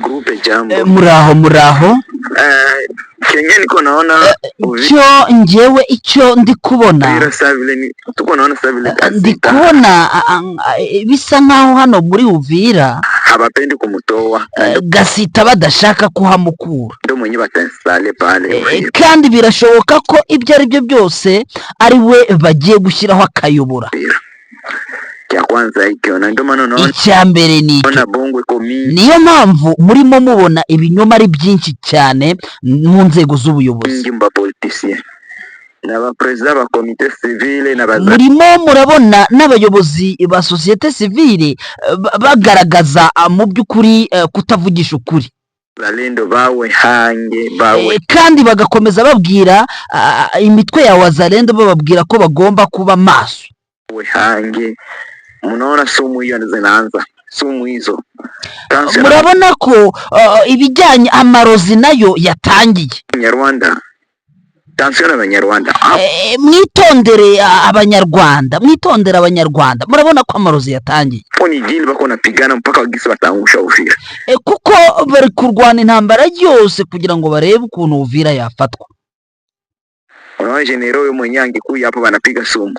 Grupe jambo. Muraho. Kenya niko naona Cyo njyewe icyo ndi kubona Uvira savile tuko naona savile ndi kubona bisa nkaho hano muri Uvira habapendi kumutoa Gasita badashaka kuhamukura ndo mwenye batansale pale kandi birashoboka ko ibyo ari byo byose ari we bagiye gushyiraho akayobora. Kya kwanza ikiona ndo maana naona icya mbere ni bongwe komi niyo mpamvu murimo mubona ibinyoma ari byinshi cyane mu nzego z'ubuyobozi ngimba politicien n'aba president ba comité civile murimo murabona n'abayobozi ba société civile bagaragaza mu by'ukuri kutavugisha ukuri Wazalendo bawe hange bawe kandi bagakomeza babwira imitwe ya Wazalendo bababwira ko bagomba kuba maso we hange. Munaona sumu hiyo zinaanza sumu hizo murabona ko ibijyanye amarozi nayo yatangiye Nyarwanda tension abanyarwanda mwitondere abanyarwanda murabona ko amarozi yatangiye poni jili bako napigana mpaka wagisi batangusha Uvira kuko bari kurwana intambara yose kugira ngo barebe ukuntu Uvira yafatwa. Unaona general mwenye angekuja hapo banapiga sumu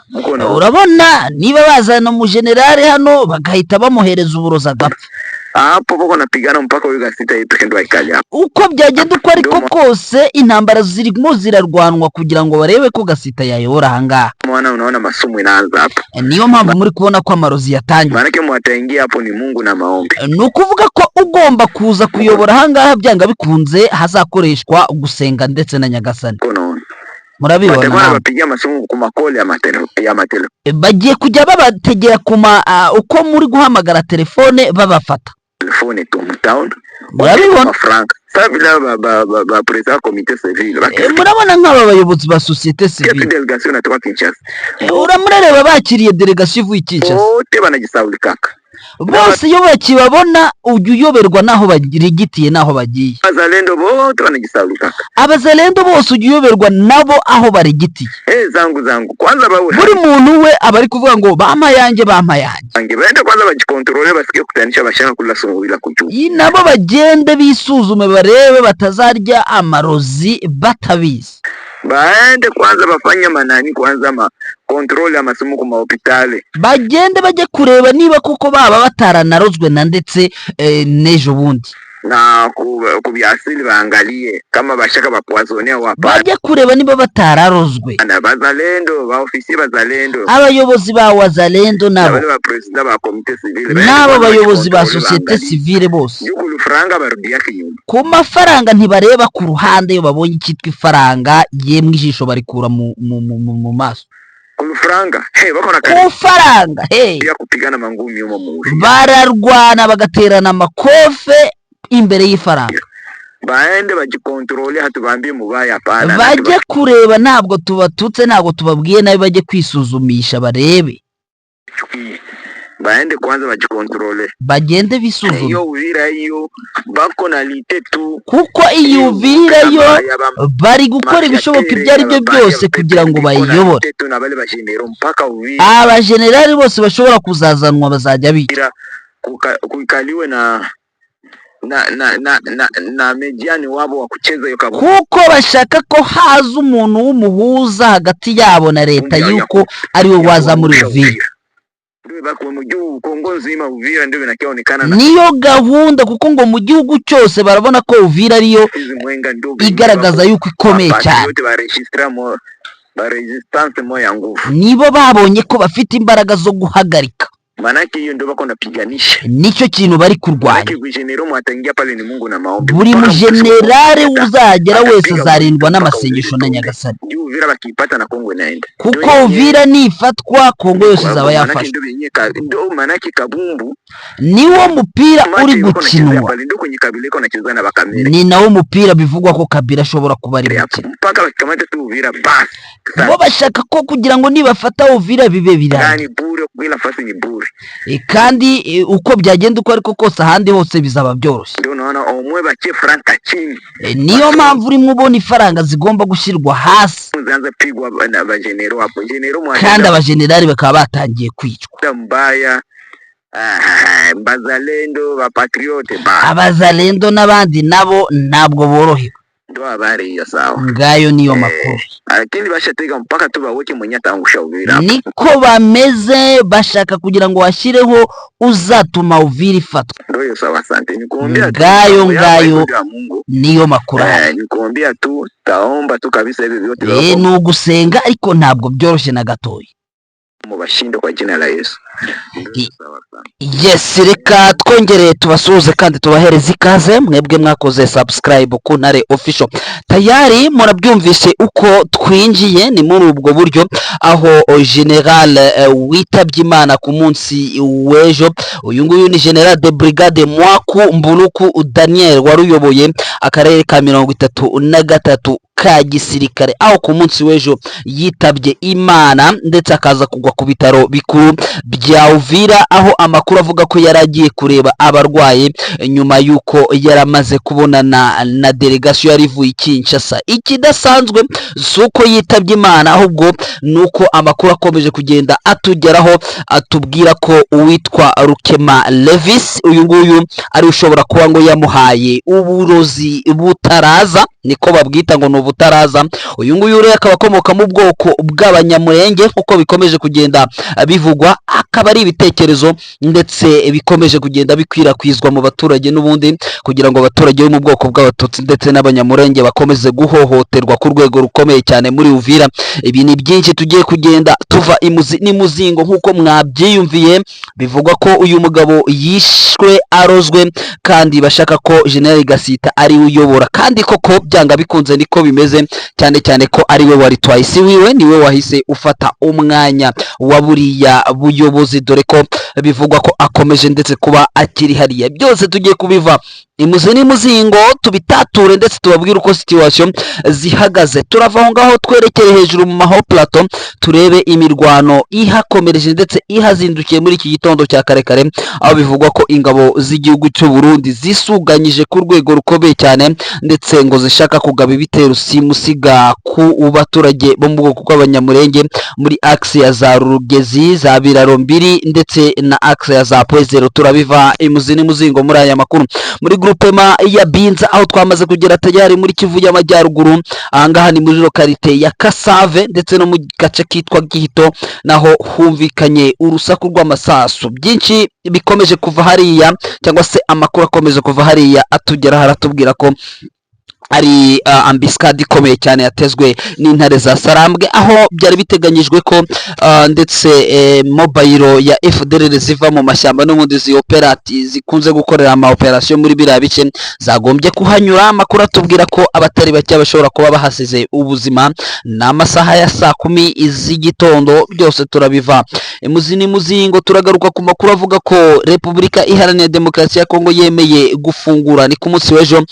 urabona niba bazana mu general hano bagahita bamuhereza uburoza gapfa hapo bako napigana mpaka uyu Gasita yitendo ayikaja uko byagenda uko ariko kose intambara zirimo zirarwanwa kugira ngo barebe ko Gasita yayobora hangaha. Unaona masumu inaanza hapo niyo mpamvu muri kubona ko amarozi yatangiye manake mwataingia hapo ni Mungu na maombi nukuvuga ko ugomba kuza kuyobora hangaha byanga bikunze hazakoreshwa gusenga ndetse na Nyagasani. Murabibona bapigia masumu ku makole ya matelo bagiye kujya babategera kuma uko muri guhamagara telefone babafata telefone tu town murabibona frank sabila ba president comité civil murabona nk'aba bayobozi ba société civile delegation natwa Kinshasa uramureba bakiriye delegation ivuye Kinshasa te banagisabuli kaka bose iyo bakibabona ujya uyoberwa naho bagirigitiye naho bagiye Abazalendo bote banagisabuli kaka Abazalendo bose ujya uyoberwa nabo aho barigitiye zangu kwanza bawe buri muntu we abari kuvuga ngo bampa yanjye bende kwanza bagikontrole basikiye kutanisha bashaka kula sumu bila kujua nabo bagende bisuzume barebe batazarya amarozi batabizi baende kwanza bafanya manani kwanza control amasumu ku mahopitale bagende bajye kureba niba koko baba bataranarozwe na ndetse nejo bundi na kubyasili baangalie kama bashaka bapwazonea wapa bajye kureba niba batararozwe na Bazalendo ba ofisi Bazalendo abayobozi ba Wazalendo nabo ba president ba comité civile nabo bayobozi ba société civile bose yuko franga barudia kinyuma ku mafaranga ntibareba ku ruhande yo babonye ikitwa ifaranga yemwe ijisho barikura mu maso franga bakona ku faranga ya kupigana mangumi yo mu bararwana bagaterana amakofe imbere y'ifaranga baende bagikontrole hatubambiye mubaya pana bajye kureba ntabwo tubatutse ntabwo tubabwiye nabi bajye kwisuzumisha barebe baende kwanza bagikontrole bagende bisuzuma iyo Uvira iyo bako na lite tu kuko iyo Uvira yo bari gukora ibishoboka ibyo ari byo byose kugira ngo bayiyobore abajenerali bose bashobora kuzazanwa bazajya bica kukaliwe na mediani wabo wa kucheza yo kabu kuko bashaka ko haza umuntu w'umuhuza hagati yabo na leta yuko ari we waza muri Uvira niyo gahunda kuko ngo mu gihugu cyose barabona ko Uvira ariyo igaragaza yuko ikomeye cyane nibo babonye ko bafite imbaraga zo guhagarika manake hiyo ndio bako napiganisha nicyo kintu bari kurwanya general mwatangia pale ni Mungu na maombi buri mujenerale uzagera wese azarindwa n'amasengesho na Nyagasani Uvira bakipata na Kongo inaenda kuko Uvira nifatwa Kongo yose zaba yafashe ndio manake kabumbu niwo mupira uri gukinwa ni nawo mupira bivugwa ko Kabila ashobora kuba ari mpaka bakamata tu Uvira bas bo bashaka ko kugira ngo nibafata Uvira bibe birani bure kubila fasi ni bure kandi uko byagenda uko ariko kose ahandi hose bizaba byoroshye ndio naona omwe bake franka chini niyo mpamvu urimo ubona ifaranga zigomba gushyirwa hasi zanza pigwa na bajenero hapo jenero kandi abajenerali bakaba batangiye kwicwa mbaya bazalendo bapatriote abazalendo n'abandi nabo ntabwo borohewe. ndo habari hiyo sawa. Ngayo niyo makuru. Lakini bashatega mpaka tubaweke mwenye atangusha Uvira. Niko bameze bashaka kugira ngo washireho uzatuma Uvira ifatwa. Ndio hiyo sawa, asante. Nikuombea ngayo niyo makuru. Nikuombea tu, taomba tu kabisa hivi vyote. Ni ugusenga ariko ntabwo byoroshye na gatoya. Mubashinde kwa jina la Yesu. Yes, reka twongere tubasuhuze kandi tubahereza ikaze mwebwe mwakoze subscribe ku Ntare Official. Tayari murabyumvise uko twinjiye ni muri ubwo buryo aho General witabye Imana ku munsi w'ejo. Uyu nguyu ni General de Brigade Mwaku Mbuluku Daniel waruyoboye akarere ka 33 ka gisirikare aho ku munsi w'ejo yitabye Imana ndetse akaza kugwa ku bitaro bikuru bya Uvira aho amakuru avuga ko yaragiye kureba abarwaye nyuma yuko yaramaze kubonana na delegation yarivuye Kinshasa. Ikidasanzwe suko yitabye Imana ahubwo nuko amakuru akomeje kugenda atugeraho atubwira ko uwitwa Rukema Levis uyu nguyu ari ushobora kuba ngo yamuhaye uburozi butaraza, niko babwita ngo n'ubutaraza. Uyu nguyu rero akaba akomoka mu bwoko bw'abanyamurenge kuko bikomeje kugenda bivugwa, akaba ari ibitekerezo ndetse bikomeje kugenda bikwirakwizwa mu baturage n'ubundi kugira ngo abaturage bo mu bwoko bw'abatutsi ndetse n'abanyamurenge bakomeze guhohoterwa ku rwego rukomeye cyane muri Uvira. Ibi ni byinshi tugiye kugenda tuva imuzi n'imuzingo nk'uko mwabyiyumviye. Bivugwa ko uyu mugabo yishwe arozwe kandi bashaka ko General Gasita ari uyobora, kandi koko byanga bikunze niko bimeze, cyane cyane ko ari we wari twice wiwe niwe wahise ufata umwanya wa buriya buyobozi, dore ko bivugwa ko akomeje ndetse kuba akiri hariya. Byose tugiye kubiva imuzi n'imuzingo tubitature ndetse tubabwire uko situation zihagaze. Turava aho ngaho twerekeye hejuru mu maho plateau turebe imirwano ihakomereje ndetse ihazindukiye muri iki gitondo cya karekare aho bivugwa ko ingabo z'igihugu cy'u Burundi zisuganyije ku rwego rukomeye cyane ndetse ngo zishaka kugaba ibitero simusiga ku baturage bo mu bwoko bw'abanyamurenge muri axe ya za Rugezi, za Biraro mbiri ndetse na axe ya za Poezero. Turabiva imuzi n'imuzingo muri aya makuru. Muri groupement ya Binza aho twamaze kugera tayari muri Kivu y'Amajyaruguru, ahangaha ni muri localité ya Kasave ndetse no mu gace kitwa Gihito naho humvikanye urusaku rw'amasasu. Byinshi bikomeje kuva hariya cyangwa se amakuru akomeje kuva hariya atugera haratubwira ko ari ambiscade ikomeye cyane yatezwe n'intare za Sarambwe aho byari biteganyijwe ko ndetse mobile ya FDLR ziva mu mashyamba n'ubundi zioperati zikunze gukorera ama operation muri biriya bice zagombye kuhanyura. Amakuru atubwira ko abatari bake bashobora kuba bahasize ubuzima n'amasaha ya saa 10 z'igitondo. Byose turabiva imuzi n'imuzingo. Turagaruka ku makuru avuga ko Repubulika Iharanira Demokarasi ya Kongo yemeye gufungura ni ku munsi w'ejo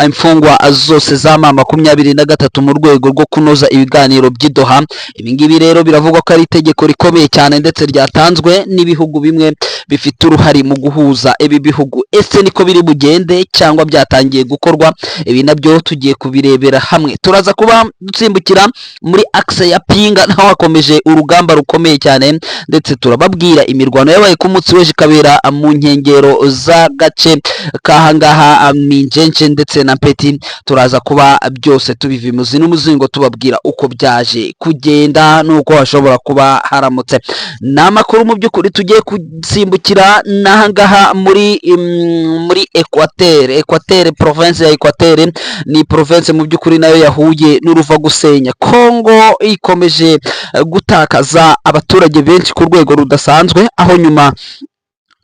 imfungwa zose za mama 23 mu rwego rwo kunoza ibiganiro by'Idoha. Ibi ngibi rero biravugwa ko ari itegeko rikomeye cyane ndetse ryatanzwe n'ibihugu bimwe bifite uruhari mu guhuza ibi bihugu. Ese niko biri bugende cyangwa byatangiye gukorwa? Ibi nabyo tugiye kubirebera hamwe. Turaza kuba dutsimbukira muri axe ya Pinga naho hakomeje urugamba rukomeye cyane ndetse turababwira imirwano yabaye ku munsi w'ejo kabera mu nkengero za gace kahangaha Minjenje ndetse na Peti. Turaza kuba byose tubiva imuzi n'umuzingo tubabwira uko byaje kugenda nuko hashobora kuba haramutse. Namakuru mu by'ukuri tugiye kusimbukira nahangaha muri Equateur province ya Equateur ni province mu by'ukuri nayo yahuye n'uruva gusenya. Kongo ikomeje gutakaza abaturage benshi ku rwego rudasanzwe aho nyuma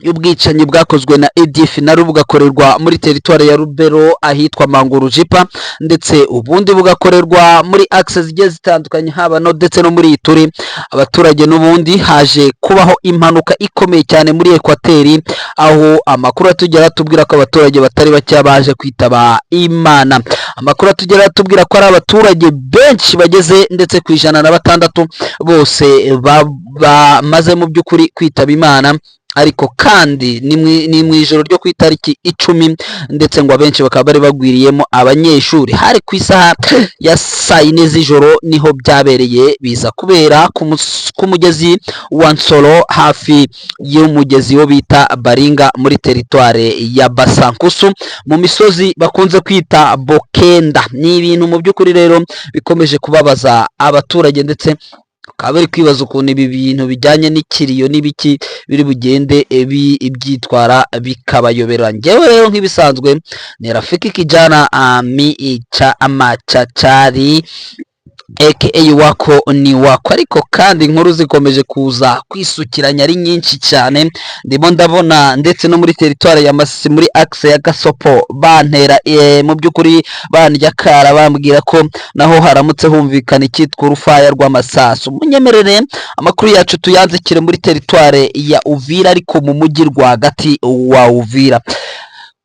y'ubwicanyi bwakozwe na EDF nari bugakorerwa muri territoire ya Rubero ahitwa Mangurujipa ndetse ubundi bugakorerwa muri axe zigiye zitandukanye haba no ndetse no muri Ituri. Abaturage n'ubundi haje kubaho impanuka ikomeye cyane muri Equateur aho amakuru atugera tubwira ko abaturage batari bake baje kwitaba Imana. Amakuru atugera tubwira ko ari abaturage benshi bageze ndetse ku 106 bose bamaze mu by'ukuri kwitaba Imana ariko kandi ni mu ijoro ryo ku itariki 10 ndetse ngo abenshi bakaba bari bagwiriyemo abanyeshuri. Hari ku isaha ya saa 4 z'ijoro niho byabereye, biza kubera ku mugezi wa Nsoro hafi y'umugezi wo bita Baringa muri teritware ya Basankusu mu misozi bakunze kwita Bokenda. Ni ibintu mu by'ukuri rero bikomeje kubabaza abaturage, ndetse ukaba bari kwibaza ukuntu ibi bintu bijyanye n'ikiriyo n'ibiki biri bugende byitwara bikabayobera. Ngewe rero nk'ibisanzwe ni Rafiki Kijana Micha Amachachari aka wako ni wako, ariko kandi inkuru zikomeje kuza kwisukiranya ari nyinshi cyane. Ndimo ndabona ndetse no muri teritware ya Masisi muri axe ya Gasopo bantera mu by'ukuri bandya kara bambwira ko naho haramutse humvikana icyitwa urufaya rw'amasasu. Munyemerere amakuru yacu tuyanzikire muri teritware ya Uvira, ariko mu mujyi rwagati wa Uvira.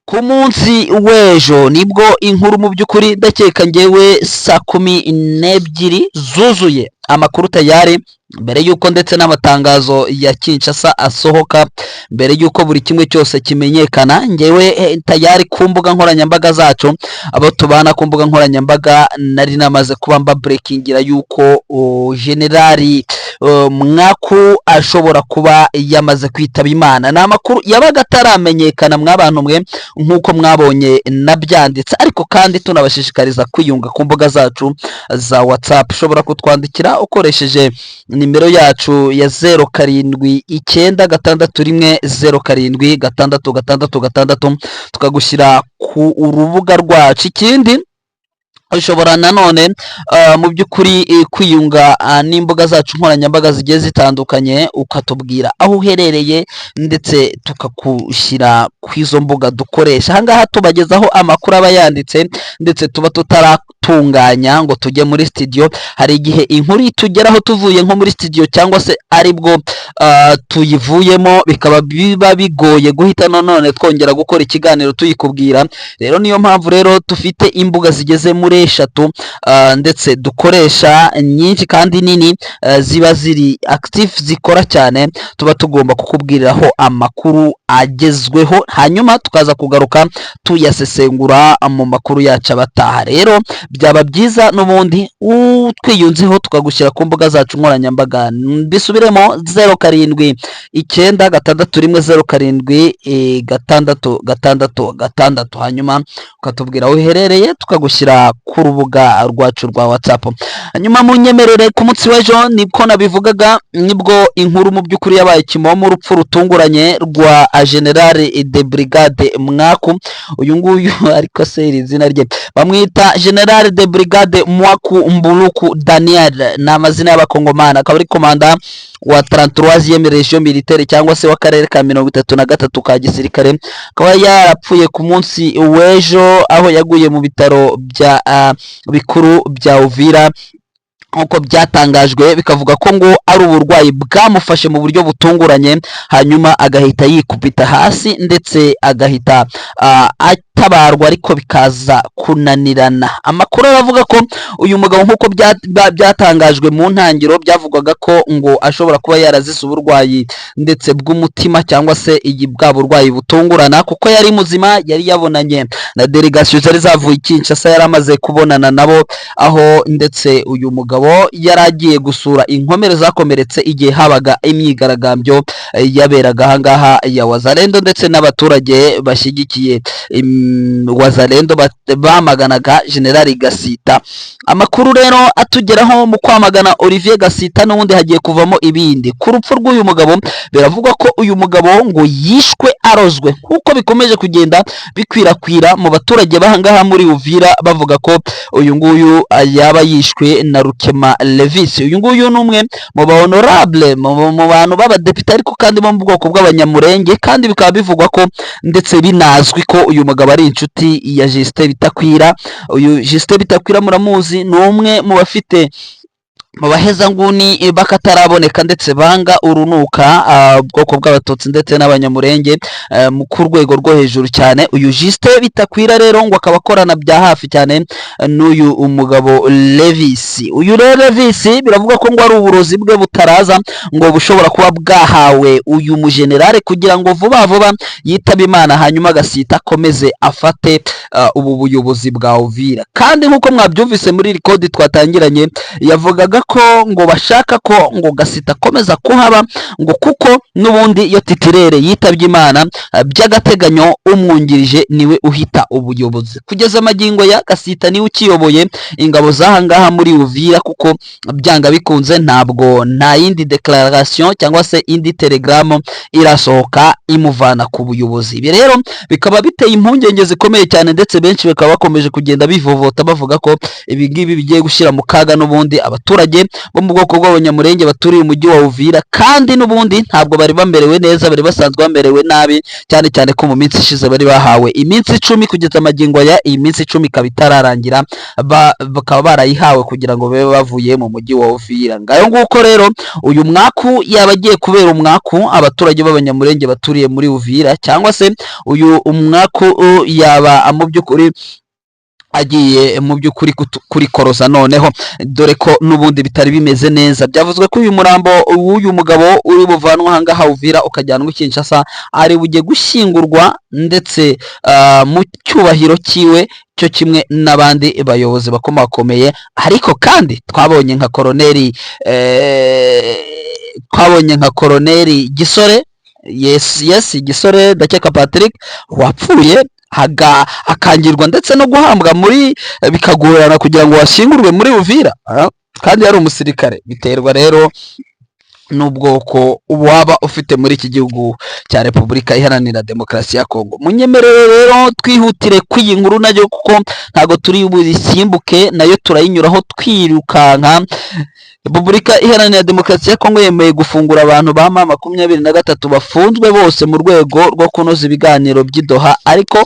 Ku munsi w'ejo nibwo inkuru mu by'ukuri ndakeka ngewe saa 12 zuzuye amakuru tayari, mbere yuko ndetse n'amatangazo ya Kinshasa asohoka, mbere yuko buri kimwe cyose kimenyekana. Ngewe tayari ku mbuga nkoranyambaga zacu, abo tubana ku mbuga nkoranyambaga, nari namaze kuba mba breakingira yuko generali Mwaku ashobora kuba yamaze kwitaba Imana. Ni amakuru yabaga ataramenyekana mw'abantu mwe nk'uko mwabonye nabyanditse, ariko kandi tunabashishikariza kwiyunga ku mbuga zacu za WhatsApp. Ushobora kutwandikira ukoresheje nimero yacu ya 0796610666 tukagushyira ku urubuga rwacu. Ikindi ushobora nanone mu by'ukuri kwiyunga n'imbuga zacu nkoranyambaga zigiye zitandukanye, ukatubwira aho uherereye ndetse tukakushyira ku izo mbuga dukoresha. Ahangaha tubagezaho amakuru aba yanditse, ndetse tuba tutaratunganya ngo tujye muri studio. Hari igihe inkuru itugeraho tuvuye nko muri studio cyangwa se aribwo tuyivuyemo, bikaba biba bigoye guhita none twongera gukora ikiganiro tuyikubwira. Rero niyo mpamvu rero dufite imbuga zigeze muri 3 ndetse dukoresha nyinshi kandi nini, ziba ziri active zikora cyane. Tuba tugomba kukubwiriraho amakuru agezweho, hanyuma tukaza kugaruka tuyasesengura mu makuru yacu abataha. Rero byaba byiza n'ubundi twiyunzeho tukagushyira ku mbuga zacu nkoranyambaga. Bisubiremo 0796070666, hanyuma ukatubwira aho uherereye tukagushyira ku rubuga rwacu rwa WhatsApp. Hanyuma munyemerere ku munsi w'ejo nibwo nabivugaga, nibwo inkuru mu by'ukuri yabaye kimomo urupfu rutunguranye rwa General de Brigade Mwaku. Uyu nguyu ariko se iri zina rye bamwita General de Brigade Mwaku Mbuluku Daniel, ni amazina y'abakongomana. Akaba ari komanda wa 33e region militaire cyangwa se w'akarere ka 33 ka gisirikare. Akaba yarapfuye ku munsi w'ejo aho yaguye mu bitaro bya bikuru bya Uvira. Nkuko byatangajwe bikavuga ko ngo ari uburwayi bwamufashe mu buryo butunguranye, hanyuma agahita yikubita hasi ndetse agahita atabarwa, ariko bikaza kunanirana. Amakuru aravuga ko uyu mugabo nkuko byatangajwe mu ntangiro, byavugwaga ko ngo ashobora kuba yarazise uburwayi ndetse bw'umutima cyangwa se bwa burwayi butungurana, kuko yari muzima, yari yabonanye na delegation zari zavuye Kinshasa, yari amaze kubonana nabo, aho ndetse uyu mugabo yaragiye gusura inkomere zakomeretse igihe habaga imyigaragambyo yaberaga ahangaha ya Wazalendo, ndetse n'abaturage bashyigikiye Wazalendo bamaganaga General Gasita. Amakuru rero atugeraho mu kwamagana Olivier Gasita n'ubundi hagiye kuvamo ibindi. Ku rupfu rw'uyu mugabo biravugwa ko uyu mugabo ngo yishwe arozwe, nkuko bikomeje kugenda bikwirakwira mu baturage bahangaha muri Uvira, bavuga ko uyu nguyu yaba yishwe na Rukema Levis. Uyu nguyu ni umwe mu ba honorable mu bantu b'abadepite, ariko kandi bo mu bwoko bw'abanyamurenge, kandi bikaba bivugwa ko ndetse binazwi ko uyu mugabo ari inshuti ya Justin Bitakwira. Uyu Justin Bitakwira muramuzi, ni umwe mu bafite mu bahezanguni bakataraboneka ndetse banga urunuka ubwoko bw'abatutsi ndetse n'abanyamurenge ku rwego rwo hejuru cyane. Uyu Justin Bitakwira rero ngo akaba akorana bya hafi cyane n'uyu umugabo Levis. Uyu rero Levis biravuga ko ngo ari uburozi bwe butaraza ngo bushobora kuba bwahawe uyu mujenerale kugira ngo vuba vuba yitabe Imana hanyuma agasita akomeze afate ubu buyobozi bwa Uvira. Kandi nk'uko mwabyumvise muri record twatangiranye yavugaga ko ngo bashaka ko ngo Gasita akomeza kuhaba ngo kuko n'ubundi iyo titirere yitabye Imana by'agateganyo umwungirije niwe uhita ubuyobozi. Kugeza magingo ya Gasita niwe ukiyoboye ingabo zahangaha muri Uvira, kuko byanga bikunze ntabwo nta yindi declaration cyangwa se indi telegram irasohoka imuvana ku buyobozi. Ibi rero bikaba biteye impungenge zikomeye cyane, ndetse benshi bakaba bakomeje kugenda bivovota bavuga ko ibi ngibi bigiye gushyira mu kaga n'ubundi abaturage bo mu bwoko bw'abanyamurenge baturiye umujyi wa Uvira, kandi n'ubundi ntabwo bari bamerewe neza, bari basanzwe bamerewe nabi, cyane cyane ko mu minsi ishize bari bahawe iminsi 10 kugeza magingo ya iyi minsi 10 ikaba itararangira, bakaba barayihawe kugira ngo babe bavuye mu mujyi wa Uvira. Ngayo nguko rero uyu mwaku yaba agiye kubera umwaku abaturage b'abanyamurenge baturiye muri Uvira, cyangwa se uyu umwaku yaba mu by'ukuri agiye mu by'ukuri kuri koroza noneho, dore ko n'ubundi bitari bimeze neza. Byavuzwe ko uyu murambo w'uyu mugabo uri buvanwa ahangaha Uvira ukajyanwa Kinshasa ari bujye gushyingurwa ndetse mu cyubahiro kiwe cyo kimwe n'abandi bayobozi bakomakomeye. Ariko kandi twabonye nka koroneri Gisore, yes Gisore Ndakeka Patrick wapfuye akangirwa ndetse no guhambwa muri bikagorana kugira ngo washyingurwe muri Uvira, kandi yari umusirikare. Biterwa rero n'ubwoko waba ufite muri iki gihugu cya Repubulika Iharanira Demokarasi ya Kongo. Munyemerere rero twihutire kw'iyi nkuru nayo, kuko ntago turi busimbuke nayo, turayinyuraho twirukanka. Repubulika Iharanira Demokarasi ya Kongo yemeye gufungura abantu ba 23 bafunzwe bose mu rwego rwo kunoza ibiganiro by'Idoha, ariko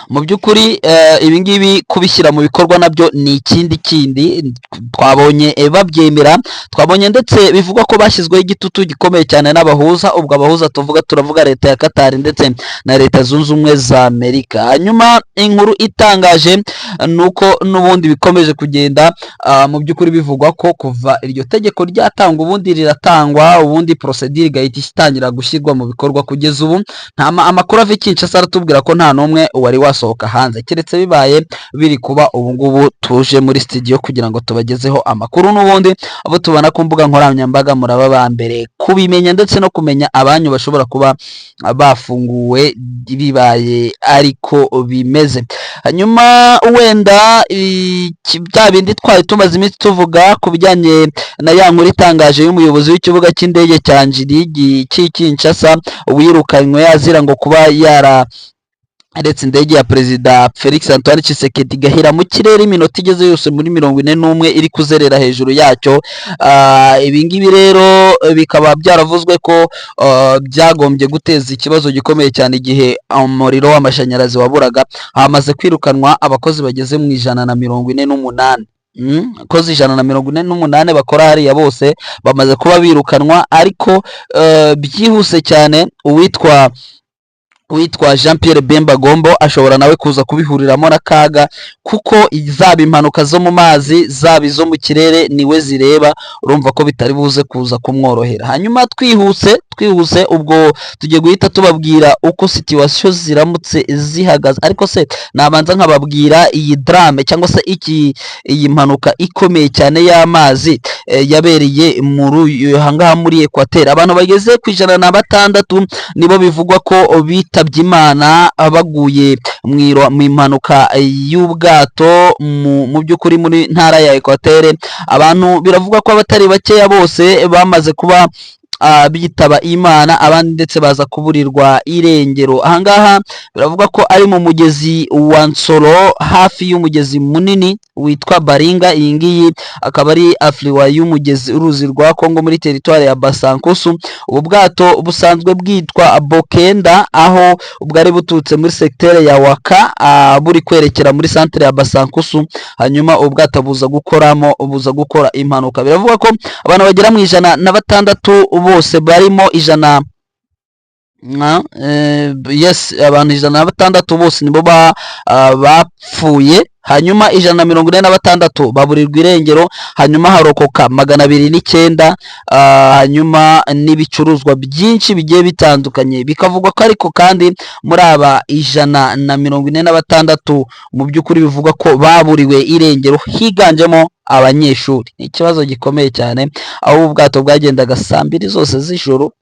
mu by'ukuri ibi ngibi kubishyira mu bikorwa nabyo ni kindi twabonye babyemera. Twabonye ndetse bivugwa ko bashyizweho igitutu gikomeye cyane n'abahuza. Ubwo abahuza turavuga leta ya Qatar ndetse na leta zunze ubumwe za Amerika. Hanyuma inkuru itangaje nuko n'ubundi bikomeje kugenda mu by'ukuri bivugwa ko kuva iryo tegeko ryatangwa ubundi riratangwa, ubundi procedure igahita itangira gushyirwa mu bikorwa. Kugeza ubu nta amakuru ava Kinshasa aratubwira ko nta n'umwe wari wasohoka hanze, keretse bibaye biri kuba ubu ngubu tuje muri studio kugira ngo tubagezeho amakuru. N'ubundi abo tubana ku mbuga nkoranyambaga muraba ba mbere kubimenya ndetse no kumenya abanyu bashobora kuba bafunguwe bibaye ariko bimeze. Hanyuma wenda bya bindi twari tumaze iminsi tuvuga ku bijyanye na ya nkuru itangaje y'umuyobozi w'ikibuga cy'indege cya Njiri Kinshasa wirukanywe yazira ngo kuba ndetse indege ya Perezida Felix Antoine Tshisekedi gahira mu kirere iminota igeze yose muri 41 iri kuzerera hejuru yacyo. Ibi ngibi rero bikaba byaravuzwe ko byagombye guteza ikibazo gikomeye cyane igihe umuriro w'amashanyarazi waburaga. Hamaze kwirukanwa abakozi bageze mu 148. Kozi 148 bakora hariya bose bamaze kuba birukanwa, ariko byihuse cyane uwitwa Jean Pierre Bemba Gombo ashobora nawe kuza kubihuriramo n'akaga, kuko zaba impanuka zo mu mazi zaba izo mu kirere niwe zireba. Urumva ko bitari buze kuza kumworohera. Hanyuma twihuse ubwo tugiye guhita tubabwira uko situation ziramutse zihagaze, ariko se nabanza nkababwira iyi drame cyangwa se iyi mpanuka ikomeye cyane y'amazi yabereye hangaha muri Equateur. Abantu bageze ku 106 nibo bivugwa ko bitabye Imana baguye mu impanuka y'ubwato mu by'ukuri muri ntara ya Equateur. Abantu biravugwa ko abatari bakeya bose bamaze kuba bitaba Imana, abandi ndetse baza kuburirwa irengero. Ahangaha biravuga ko ari mu mugezi wa Nsoro hafi y'umugezi munini witwa Baringa. Iyi ngiyi akaba ari afliwa y'umugezi uruzi rwa Kongo muri teritwari ya Basankusu. Ubu bwato busanzwe bwitwa Bokenda, aho bwari bututse muri secteur ya Waka buri kwerekera muri centre ya Basankusu, hanyuma ubwato buza gukora impanuka. Biravuga ko abantu bagera mu 106 bose barimo abantu 106 bose nibo bapfuye, hanyuma 146 baburirwa irengero, hanyuma harokoka 209, hanyuma n'ibicuruzwa byinshi bigiye bitandukanye. Bikavugwa ko ariko kandi muri aba 146 mu by'ukuri bivugwa ko baburiwe irengero higanjemo abanyeshuri. Ni ikibazo gikomeye cyane, aho ubwato bwagendaga saa 2 zose z'ijoro.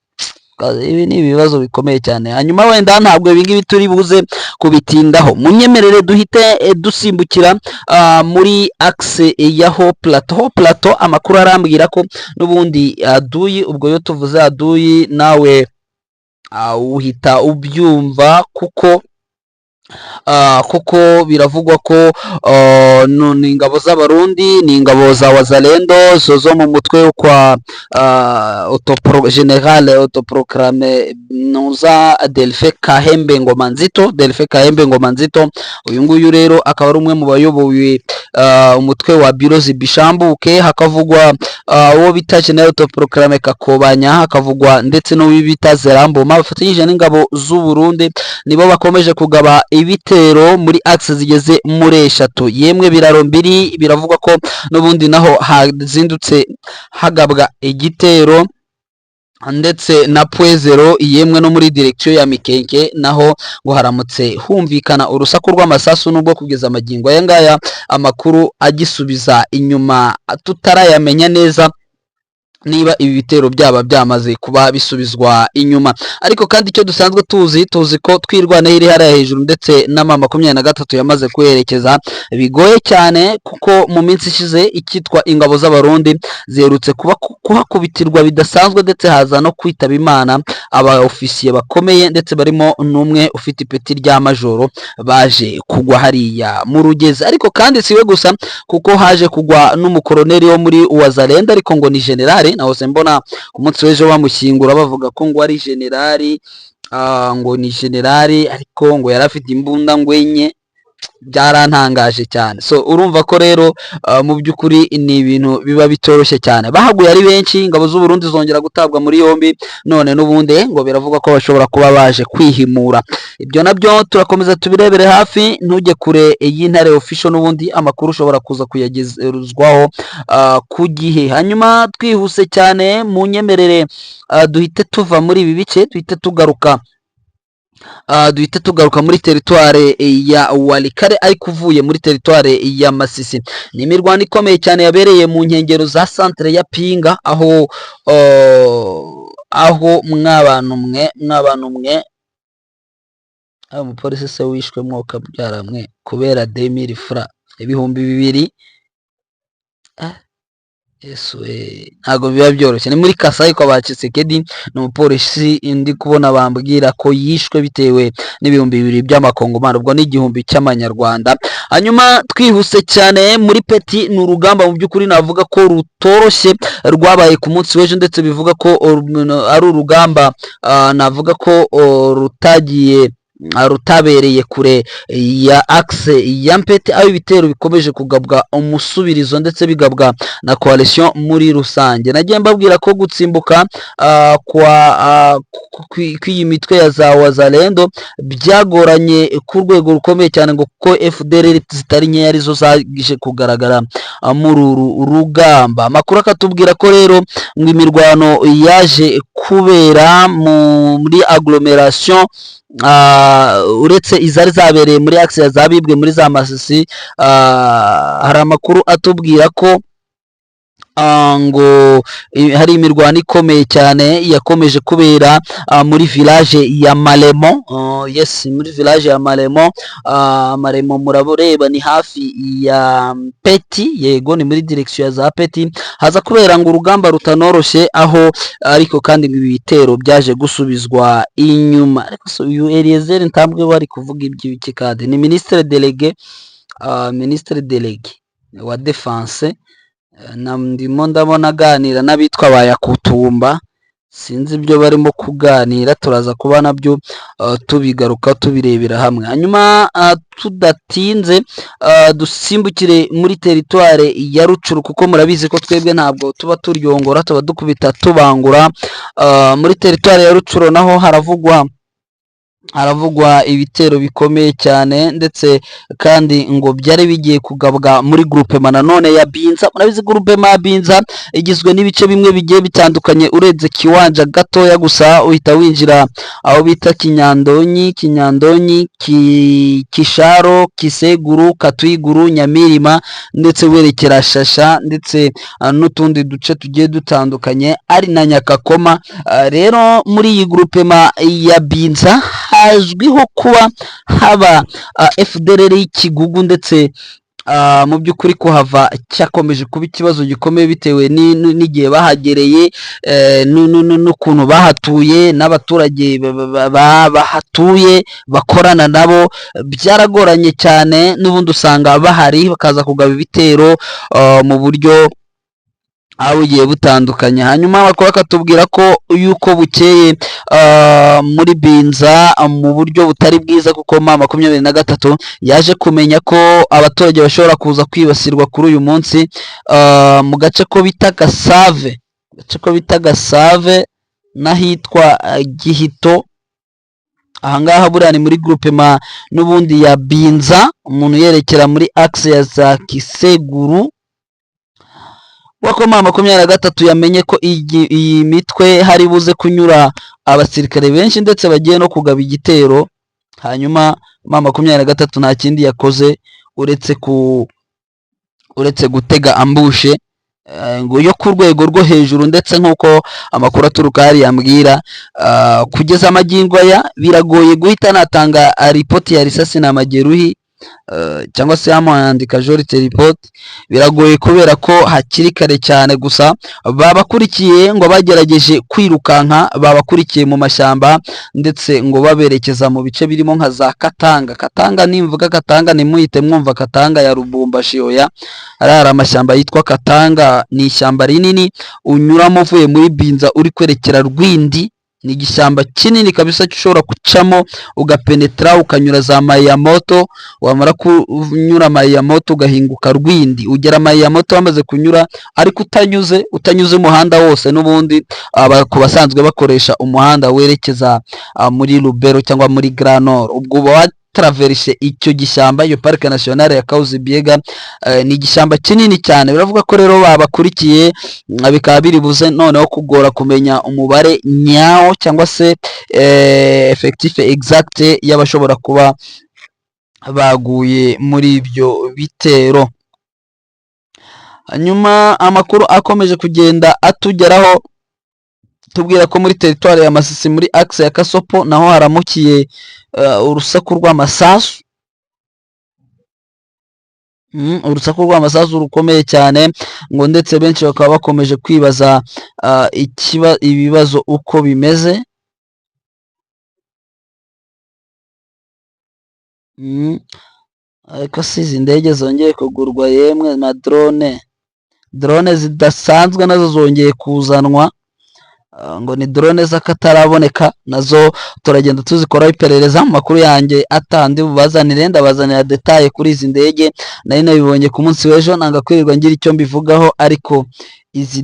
Ibi ni ibibazo bikomeye cyane. Hanyuma wenda ntabwo ibi ngibi turi buze kubitindaho, munyemerere duhite dusimbukira muri axe ya Haut Plateau. Amakuru arambwira ko n'ubundi aduyi, ubwo yo tuvuze aduyi nawe uhita ubyumva, kuko biravugwa ko ni ingabo z'abarundi, ni ingabo za Wazalendo zo mu mutwe kwa General autoproclame Noza Delphin Kahembe Ngoma Nzito. Uyu nguyu rero akaba ari umwe mu bayoboye umutwe wa Birozi Bishambuke. Hakavugwa uwo bita General autoproclame Kakobanya, hakavugwa ndetse n'uwo bita Zeramboma, bafatanyije n'ingabo z'u Burundi. Nibo bakomeje kugaba ibitero muri axe zigeze muri 3. Yemwe biraro mbiri biravugwa ko n'ubundi naho hazindutse hagabwa igitero, ndetse na Pwezero yemwe no muri direction ya Mikenke naho ngo haramutse humvikana urusaku rw'amasasu, nubwo kugeza amagingo aya ngaya amakuru agisubiza inyuma tutarayamenya neza niba ibi bitero byaba byamaze kuba bisubizwa inyuma. Ariko kandi icyo dusanzwe tuzi ko twirwanaho iri hariya hejuru, ndetse na M23 yamaze kwerekeza bigoye cyane, kuko mu minsi ishize ikitwa ingabo z'abarundi ziherutse kuhakubitirwa bidasanzwe, ndetse haza no kwitaba Imana aba ofisiye bakomeye, ndetse barimo n'umwe ufite ipeti rya majoro baje kugwa hariya mu Rugezi. Ariko kandi siwe gusa, kuko haje kugwa n'umukoroneri wo muri Wazalendo, ariko ngo ni generali. Naho mbona ku munsi w'ejo bamushyingura bavuga ko ngo ari generali, ngo ni generali, ariko ngo yari afite imbunda ngwenye. Byarantangaje cyane. So urumva ko rero mu by'ukuri ni ibintu biba bitoroshye cyane. Bahaguye ari benshi, ingabo z'u Burundi zongera gutabwa muri yombi, none n'ubundi ngo biravuga ko bashobora kuba baje kwihimura. Ibyo nabyo turakomeza tubirebere hafi, ntujye kure y'Intare Official, n'ubundi amakuru ushobora kuza kuyagezwaho ku gihe. Hanyuma twihuse cyane, mu nyemerere duhite tuva muri ibi bice, duhite tugaruka muri teritware ya Walikare, ariko uvuye muri teritware ya Masisi. Ni imirwano ikomeye cyane yabereye mu nkengero za centre ya Pinga, aho mwabantu mwe umupolisi se wishwe mwoka byaramwe kubera 2000 francs, 2,000. Ntago biba byoroshye. Ni muri Kasai kwa Bachisekedi, n'umupolisi ndi kubona bambwira ko yishwe bitewe n'2,000 by'amakongomani, ubwo ni 1,000 cy'amanyarwanda. Hanyuma twihuse cyane muri Peti, ni urugamba mu by'ukuri navuga ko rutoroshye rwabaye ku munsi w'ejo, ndetse bivuga ko ari urugamba navuga ko rutabereye kure ya axe ya Mpete, aho ibitero bikomeje kugabwa umusubirizo, ndetse bigabwa na coalition muri rusange. Nagiye mbabwira ko gutsimbuka kw'iyi mitwe ya za Wazalendo byagoranye ku rwego rukomeye cyane, ngo kuko FDLR zitari nkeya arizo zaje kugaragara muri uru rugamba. Amakuru akatubwira ko rero ngo imirwano yaje kubera muri agglomeration, uretse izari zabereye muri axe ya Zabibwe muri za Masisi. Hari amakuru atubwira ko ngo hari imirwano ikomeye cyane yakomeje kubera muri village ya Malemo. Muri village ya Malemo. Malemo muraboreba ni hafi ya Peti, yego ni muri direction ya za Peti. Haza kubera ngo urugamba rutanoroshye, aho ariko kandi ngo ibitero byaje gusubizwa inyuma. Ariko so uyu Eliezer Ntambwe bari kuvuga iby'iki kandi ni ministre délégué wa defense, ndimo ndabona aganira n'abitwa ba Yakutumba, sinzi ibyo barimo kuganira, turaza kuba nabyo tubigaruka tubirebera hamwe. Hanyuma tudatinze dusimbukire muri teritware ya Rucuru, kuko murabizi ko twebwe ntabwo tuba turyongora, tuba dukubita tubangura. Muri teritware ya Rucuru naho haravugwa ibitero bikomeye cyane, ndetse kandi ngo byari bigiye kugabwa muri groupement nanone ya Binza. Murabizi groupement ya Binza igizwe n'ibice bimwe bigiye bitandukanye, urenze Kiwanja gatoya gusa uhita winjira aho bita Kinyandonyi, Kisharo, Kiseguru, Katwiguru, Nyamirima, ndetse werekera Shasha, ndetse n'utundi duce tugiye dutandukanye ari na Nyakakoma. Rero muri iyi groupement ya Binza hazwiho kuba haba FDLR y'ikigugu, ndetse mu by'ukuri kuhava cyakomeje kuba ikibazo gikomeye bitewe n'igihe bahagereye, n'ukuntu bahatuye n'abaturage bahatuye bakorana nabo, byaragoranye cyane. N'ubundi usanga bahari bakaza kugaba ibitero mu buryo bugiye butandukanye. Hanyuma bakatubwira ko yuko bukeye muri Binza mu buryo butari bwiza, kuko M23 yaje kumenya ko abaturage bashobora kuza kwibasirwa kuri uyu munsi mu gace ko bita Gasave n'ahitwa Gihito. Ahangaha buriya ni muri groupement n'ubundi ya Binza, umuntu yerekera muri axe ya za Kiseguru. Wako M23 yamenye ko iyi mitwe hari buze kunyura abasirikare benshi, ndetse bagiye no kugaba igitero. Hanyuma M23 nta kindi yakoze uretse gutega ambushe ngo yo ku rwego rwo hejuru, ndetse nk'uko amakuru aturuka hari yambwira, kugeza amagingo aya biragoye guhita natanga ripoti ya risasi na mageruhi, cyangwa se yandika majority report. Biragoye kubera ko hakiri kare cyane, gusa babakurikiye ngo bagerageje kwirukanka, babakurikiye mu mashyamba, ndetse ngo baberekeza mu bice birimo nka za Katanga. Nimvuga Katanga nimuhite mwumva Katanga ya Lubumbashi, oya, hari amashyamba yitwa Katanga. Ni ishyamba rinini unyuramo uvuye muri Binza uri kwerekera Rwindi. Ni igishyamba kinini kabisa ushobora gucamo ugapenetra ukanyura za Mayamoto, wamara kunyura Mayamoto ugahinguka Rwindi, ugera Mayamoto wamaze kunyura, ariko utanyuze umuhanda wose. N'ubundi ku basanzwe bakoresha umuhanda werekeza muri Lubero cyangwa muri Grand Nord, ubwo uba traverse icyo gishyamba, iyo Parc National ya Kauzibiega. Ni igishyamba kinini cyane. Biravuga ko rero babakurikiye, bikaba biri buze noneho kugora kumenya umubare nyawo cyangwa se effectif exact y'abashobora kuba baguye muri ibyo bitero. Hanyuma amakuru akomeje kugenda atugeraho tubwira ko muri teritwari ya Masisi muri axe ya Kasopo naho haramukiye urusaku rw'amasasu. Urusaku rw'amasasu rukomeye cyane, ngo ndetse benshi bakaba bakomeje kwibaza ibibazo uko bimeze. Ariko si izi ndege zongeye kugurwa, yemwe na drone zidasanzwe nazo zongeye kuzanwa, ngo ni drone z'akataraboneka, nazo turagenda tuzikoraho iperereza. Mu makuru yanjye atandi bubazanire, ndabazanira detaye kuri izi ndege. Nari nabibonye ku munsi w'ejo, nanga kwirirwa ngira icyo mbivugaho, ariko izi